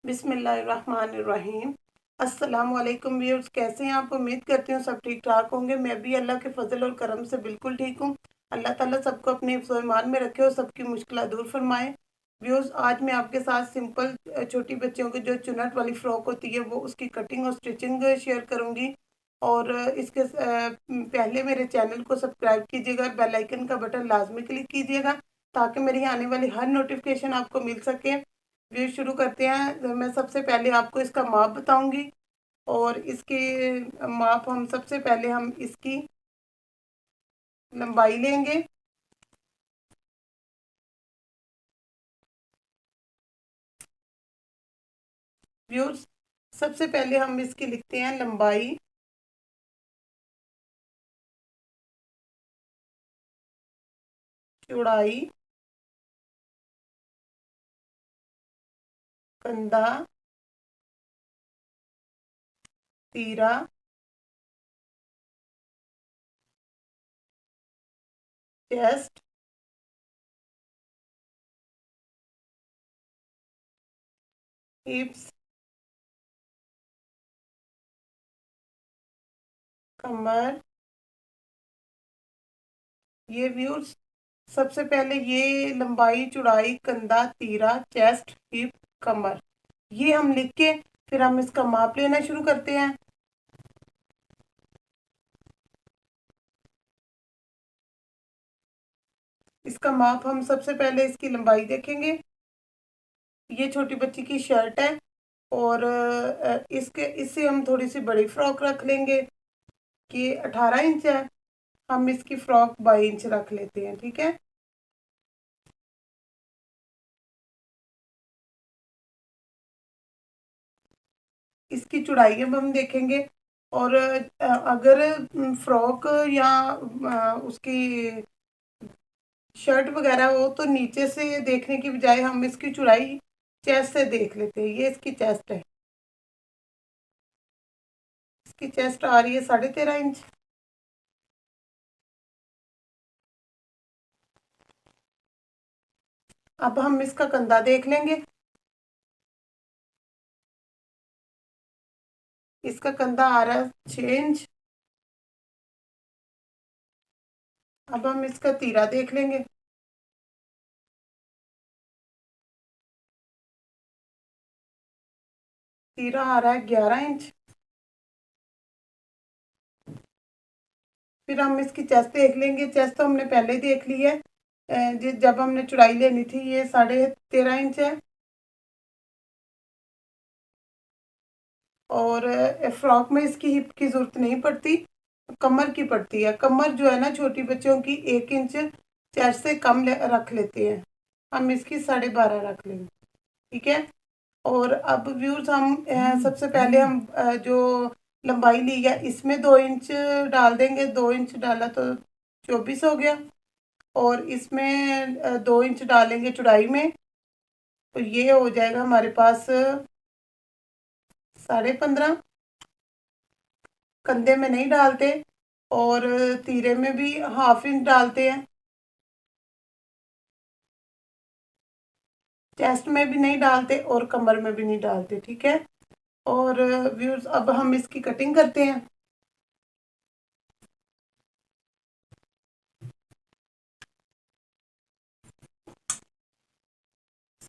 बिस्मिल्लाहिर्रहमानिर्रहीम। अस्सलाम वालेकुम व्यूअर्स, कैसे हैं आप? उम्मीद करती हूँ सब ठीक ठाक होंगे। मैं भी अल्लाह के फजल और करम से बिल्कुल ठीक हूँ। अल्लाह ताला सबको अपने हिफ्ज़ ईमान में रखे और सबकी मुश्किल दूर फरमाए। व्यूअर्स, आज मैं आपके साथ सिंपल छोटी बच्चियों की जो चुनट वाली फ़्रॉक होती है वो उसकी कटिंग और स्टिचिंग शेयर करूँगी। और पहले मेरे चैनल को सब्सक्राइब कीजिएगा, बेल आइकन का बटन लाजमी क्लिक कीजिएगा ताकि मेरी आने वाली हर नोटिफिकेशन आपको मिल सके। वीडियो शुरू करते हैं। मैं सबसे पहले आपको इसका माप बताऊंगी और इसके माप सबसे पहले हम इसकी लंबाई लेंगे। व्यूअर्स, सबसे पहले हम इसकी लिखते हैं लंबाई, चौड़ाई, कंधा, तीरा, चेस्ट, हिप्स, कमर। ये व्यूअर्स, सबसे पहले ये लंबाई, चौड़ाई, कंधा, तीरा, चेस्ट, हिप, कमर, ये हम लिख के फिर हम इसका माप लेना शुरू करते हैं। इसका माप हम सबसे पहले इसकी लंबाई देखेंगे। ये छोटी बच्ची की शर्ट है और इसके इससे हम थोड़ी सी बड़ी फ्रॉक रख लेंगे कि 18 इंच है। हम इसकी फ्रॉक 22 इंच रख लेते हैं, ठीक है। इसकी चौड़ाई अब हम देखेंगे। और अगर फ्रॉक या उसकी शर्ट वगैरह हो तो नीचे से देखने की बजाय हम इसकी चौड़ाई चेस्ट से देख लेते हैं। ये इसकी चेस्ट है। इसकी चेस्ट आ रही है 13.5 इंच। अब हम इसका कंधा देख लेंगे। इसका कंधा आ रहा है 6 इंच। अब हम इसका तीरा देख लेंगे। तीरा आ रहा है 11 इंच। फिर हम इसकी चेस्ट देख लेंगे। चेस्ट तो हमने पहले ही देख ली है। जब हमने चौड़ाई लेनी थी ये 13.5 इंच है। और फ्रॉक में इसकी हिप की जरूरत नहीं पड़ती, कमर की पड़ती है। कमर जो है ना छोटी बच्चों की 1 इंच चेस्ट से कम रख लेते हैं। हम इसकी 12.5 रख लेंगे, ठीक है। और अब व्यूज हम सबसे पहले हम जो लंबाई ली है इसमें 2 इंच डाल देंगे। 2 इंच डाला तो 24 हो गया। और इसमें 2 इंच डालेंगे चौड़ाई में तो ये हो जाएगा हमारे पास 15.5। कंधे में नहीं डालते और तीरे में भी 1/2 इंच डालते हैं। चेस्ट में भी नहीं डालते और कमर में भी नहीं डालते, ठीक है। और व्यूअर्स, अब हम इसकी कटिंग करते हैं।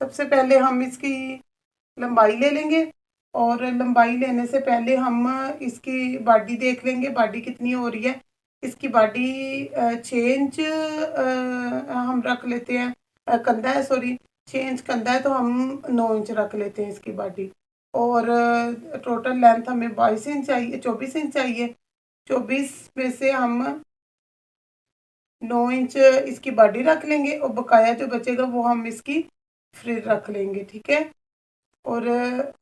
सबसे पहले हम इसकी लंबाई ले लेंगे। और लंबाई लेने से पहले हम इसकी बॉडी देख लेंगे, बॉडी कितनी हो रही है। इसकी बॉडी 6 इंच हम रख लेते हैं। कंधा है, सॉरी, 6 इंच कंधा है तो हम 9 इंच रख लेते हैं इसकी बॉडी। और टोटल लेंथ हमें 22 इंच चाहिए, 24 इंच चाहिए। 24 में से हम 9 इंच इसकी बॉडी रख लेंगे और बकाया जो बचेगा वो हम इसकी फ्री रख लेंगे, ठीक है। और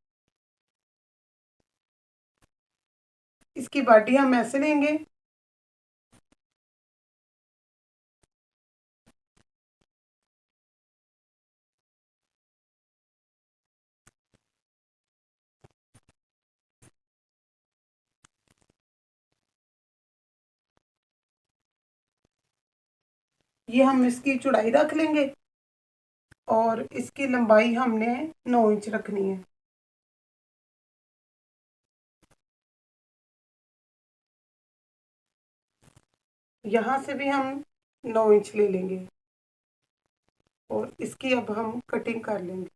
इसकी बॉडी हम ऐसे लेंगे। ये हम इसकी चौड़ाई रख लेंगे और इसकी लंबाई हमने 9 इंच रखनी है। यहाँ से भी हम 9 इंच ले लेंगे और इसकी अब हम कटिंग कर लेंगे।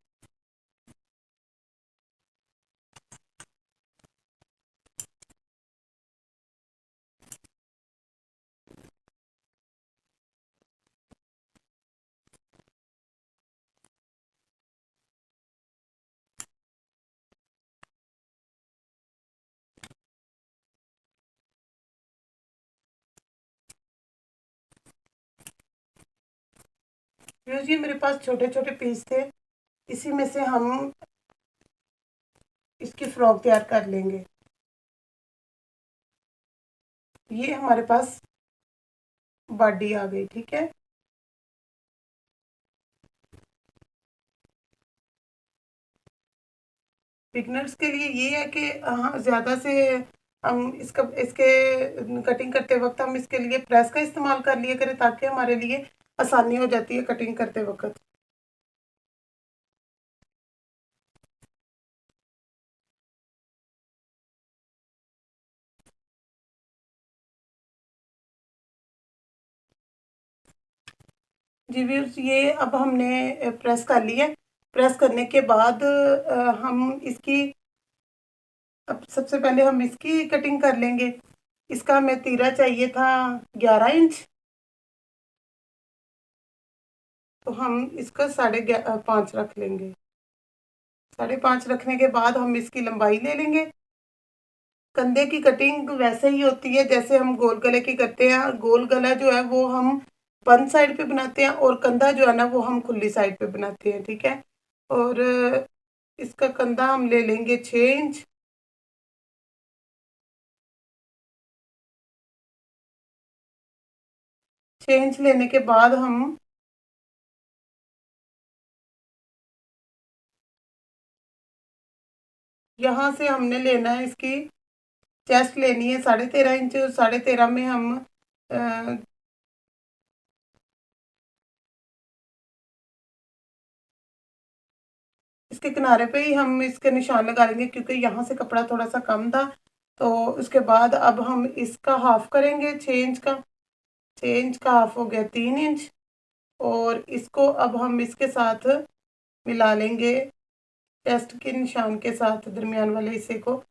ये मेरे पास छोटे छोटे पीस थे, इसी में से हम इसकी फ्रॉक तैयार कर लेंगे। ये हमारे पास बॉडी आ गई, ठीक है। बिगनर्स के लिए ये है कि हाँ, ज़्यादा से हम इसके कटिंग करते वक्त हम इसके लिए प्रेस का इस्तेमाल कर लिया करें, ताकि हमारे लिए आसानी हो जाती है कटिंग करते वक्त। जी व्यूअर्स, ये अब हमने प्रेस कर लिया। प्रेस करने के बाद हम इसकी अब सबसे पहले हम इसकी कटिंग कर लेंगे। इसका हमें तीरा चाहिए था 11 इंच, तो हम इसका 5.5 रख लेंगे। 5.5 रखने के बाद हम इसकी लंबाई ले लेंगे। कंधे की कटिंग वैसे ही होती है जैसे हम गोल गले की करते हैं। गोल गला जो है वो हम बंद साइड पे बनाते हैं और कंधा जो है ना वो हम खुली साइड पे बनाते हैं, ठीक है। और इसका कंधा हम ले लेंगे 6 इंच। 6 इंच लेने के बाद हम यहाँ से हमने लेना है इसकी चेस्ट लेनी है 13.5 इंच। 13.5 में हम अ, इसके किनारे पे ही हम इसके निशान लगा लेंगे, क्योंकि यहाँ से कपड़ा थोड़ा सा कम था। तो उसके बाद अब हम इसका हाफ करेंगे 6 इंच का। 6 इंच का हाफ हो गया 3 इंच। और इसको अब हम इसके साथ मिला लेंगे चेस्ट के निशान के साथ दरमियान वाले हिस्से को,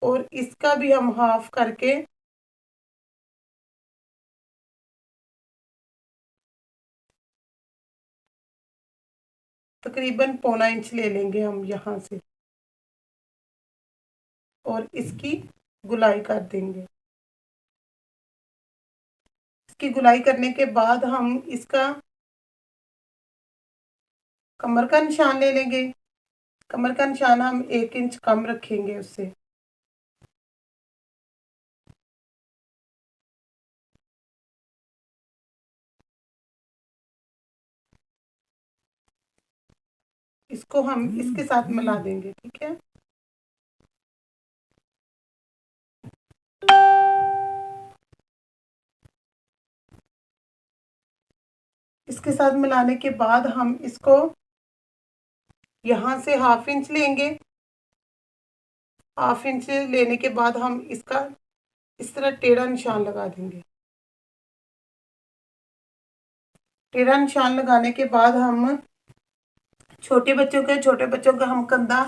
और इसका भी हम हाफ करके तकरीबन 1.25 इंच ले लेंगे हम यहाँ से और इसकी गुलाई कर देंगे। इसकी गुलाई करने के बाद हम इसका कमर का निशान ले लेंगे। कमर का निशान हम 1 इंच कम रखेंगे उससे। इसको हम इसके साथ मिला देंगे, ठीक है। इसके साथ मिलाने के बाद हम इसको यहाँ से 1/2 इंच लेंगे। 1/2 इंच लेने के बाद हम इसका इस तरह टेढ़ा निशान लगा देंगे। टेढ़ा निशान लगाने के बाद हम छोटे बच्चों का हम कंधा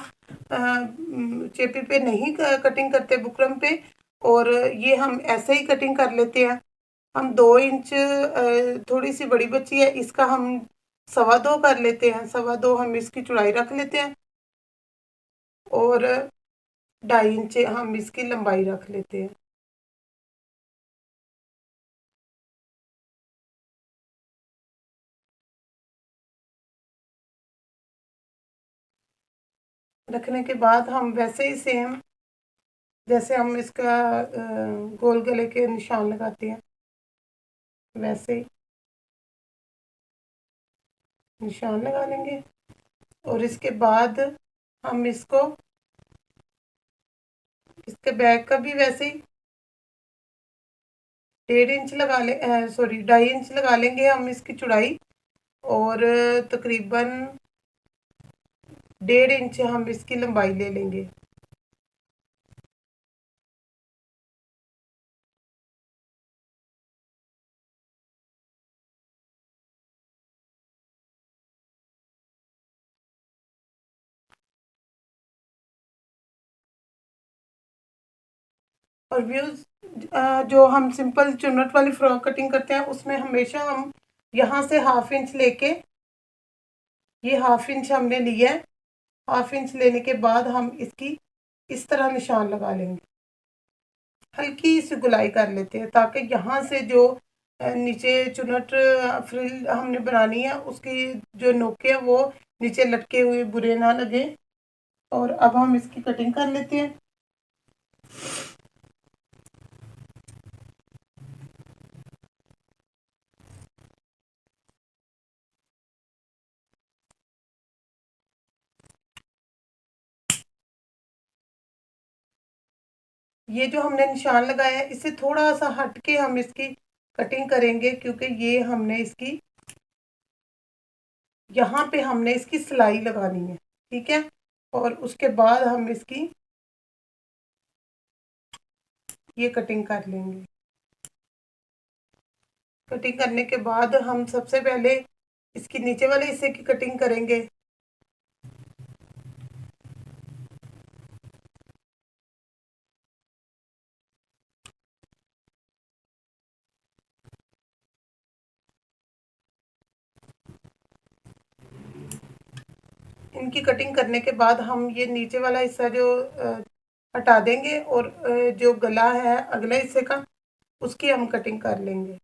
चेपी पे नहीं कटिंग करते, बुकरम पे, और ये हम ऐसे ही कटिंग कर लेते हैं। हम 2 इंच थोड़ी सी बड़ी बच्ची है, इसका हम 2.25 कर लेते हैं। 2.25 हम इसकी चौड़ाई रख लेते हैं और 2.5 इंच हम इसकी लंबाई रख लेते हैं। रखने के बाद हम वैसे ही सेम जैसे हम इसका गोल गले के निशान लगाते हैं, वैसे ही निशान लगा लेंगे। और इसके बाद हम इसके बैक का भी वैसे ही 1.5 इंच लगा ले, सॉरी 2.5 इंच लगा लेंगे हम इसकी चौड़ाई, और तकरीबन 1.5 इंच हम इसकी लंबाई ले लेंगे। और व्यूज़ जो हम सिंपल चुन्नट वाली फ्रॉक कटिंग करते हैं उसमें हमेशा हम यहाँ से हाफ इंच लेके, ये हाफ इंच हमने लिया है, हाफ इंच लेने के बाद हम इसकी इस तरह निशान लगा लेंगे, हल्की सी गुलाई कर लेते हैं ताकि यहाँ से जो नीचे चुन्नट फ्रिल हमने बनानी है उसकी जो नोके हैं वो नीचे लटके हुए बुरे ना लगे। और अब हम इसकी कटिंग कर लेते हैं। ये जो हमने निशान लगाया है इससे थोड़ा सा हट के हम इसकी कटिंग करेंगे, क्योंकि ये हमने इसकी यहाँ पे हमने इसकी सिलाई लगानी है, ठीक है। और उसके बाद हम इसकी ये कटिंग कर लेंगे। कटिंग करने के बाद हम सबसे पहले इसकी नीचे वाले हिस्से की कटिंग करेंगे। इनकी कटिंग करने के बाद हम ये नीचे वाला हिस्सा जो हटा देंगे और जो गला है अगले हिस्से का उसकी हम कटिंग कर लेंगे।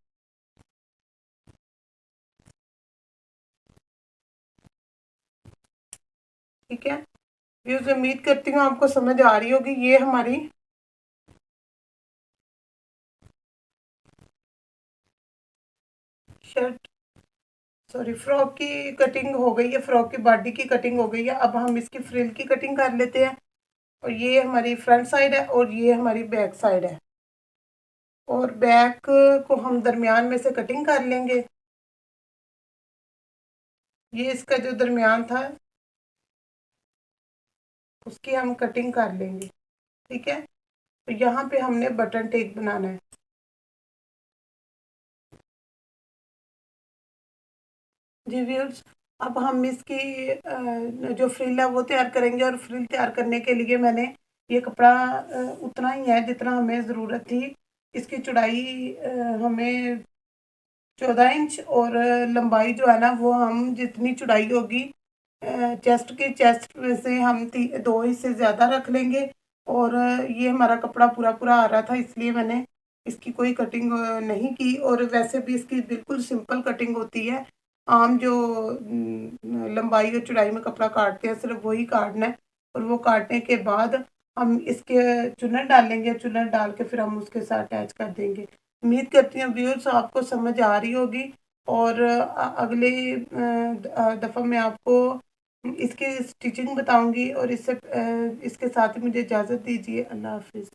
ठीक है व्यूज़, उम्मीद करती हूँ आपको समझ आ रही होगी। ये हमारी शर्ट, सॉरी, फ्रॉक की कटिंग हो गई है, फ्रॉक की बॉडी की कटिंग हो गई है। अब हम इसकी फ्रिल की कटिंग कर लेते हैं। और ये हमारी फ्रंट साइड है और ये हमारी बैक साइड है, और बैक को हम दरमियान में से कटिंग कर लेंगे। ये इसका जो दरमियान था उसकी हम कटिंग कर लेंगे, ठीक है। तो यहाँ पे हमने बटन टेक बनाना है। जी व्यूअर्स, अब हम इसकी जो फ्रिल है वो तैयार करेंगे। और फ्रिल तैयार करने के लिए मैंने ये कपड़ा उतना ही है जितना हमें ज़रूरत थी। इसकी चौड़ाई हमें 14 इंच, और लंबाई जो है ना वो हम जितनी चौड़ाई होगी चेस्ट में से हम 2 हिस्से ज़्यादा रख लेंगे। और ये हमारा कपड़ा पूरा पूरा आ रहा था, इसलिए मैंने इसकी कोई कटिंग नहीं की। और वैसे भी इसकी बिल्कुल सिंपल कटिंग होती है। आम जो लंबाई और चौड़ाई में कपड़ा काटते हैं सिर्फ वही काटना है। और वो काटने के बाद हम इसके चुन्नट डालेंगे, चुन्नट डाल के फिर हम उसके साथ अटैच कर देंगे। उम्मीद करती हूँ व्यूअर्स आपको समझ आ रही होगी। और अगले दफ़ा मैं आपको इसकी स्टिचिंग बताऊंगी। और इससे इसके साथ ही मुझे इजाज़त दीजिए। अल्लाह हाफिज़।